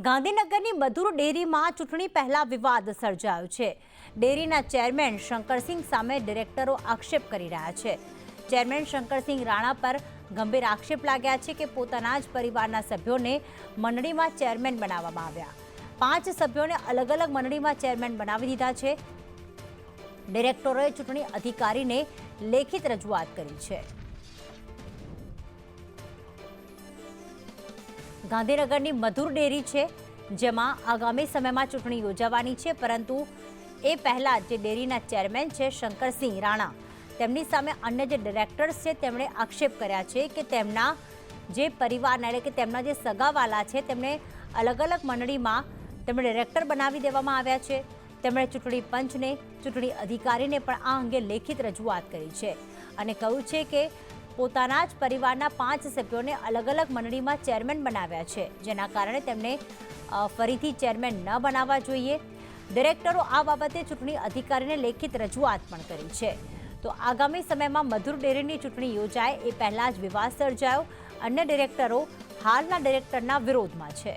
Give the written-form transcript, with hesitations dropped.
ગાંધીનગરની મધુર ડેરીમાં ચૂંટણી પહેલા વિવાદ સર્જાયો છે। ડેરીના ચેરમેન શંકરસિંહ સામે ડિરેક્ટરો આક્ષેપ કરી રહ્યા છે। ચેરમેન શંકરસિંહ રાણા પર ગંભીર આક્ષેપ લાગ્યા છે કે પોતાના જ પરિવારના સભ્યોને મંડળીમાં ચેરમેન બનાવવામાં આવ્યા। 5 સભ્યોને અલગ અલગ મંડળીમાં ચેરમેન બનાવી દીધા છે। ડિરેક્ટરોએ ચૂંટણી અધિકારીને લેખિત રજૂઆત કરી છે। ગાંધીનગરની મધુર ડેરી છે, જેમાં આગામી સમયમાં ચૂંટણી યોજાવાની છે, પરંતુ એ પહેલા જે ડેરીના ચેરમેન છે શંકરસિંહ રાણા, તેમની સામે અન્ય જે ડિરેક્ટર્સ છે તેમણે આક્ષેપ કર્યા છે કે તેમના જે પરિવારના એટલે કે તેમના જે સગાવાલા છે તેમને અલગ અલગ મંડળીમાં તેમણે ડિરેક્ટર બનાવી દેવામાં આવ્યા છે। તેમણે ચૂંટણી પંચને, ચૂંટણી અધિકારીને પણ આ અંગે લેખિત રજૂઆત કરી છે અને કહ્યું છે કે પોતાના જ પરિવારના 5 સભ્યોને અલગ અલગ મંડળીમાં ચેરમેન બનાવ્યા છે, જેના કારણે તેમને ફરીથી ચેરમેન ન બનાવવા જોઈએ। ડિરેક્ટરો આ બાબતે ચૂંટણી અધિકારીને લેખિત રજૂઆત પણ કરી છે। તો આગામી સમયમાં મધુર ડેરીની ચૂંટણી યોજાય એ પહેલા જ વિવાદ સર્જાયો। અન્ય ડિરેક્ટરો હાલના ડિરેક્ટરના વિરોધમાં છે।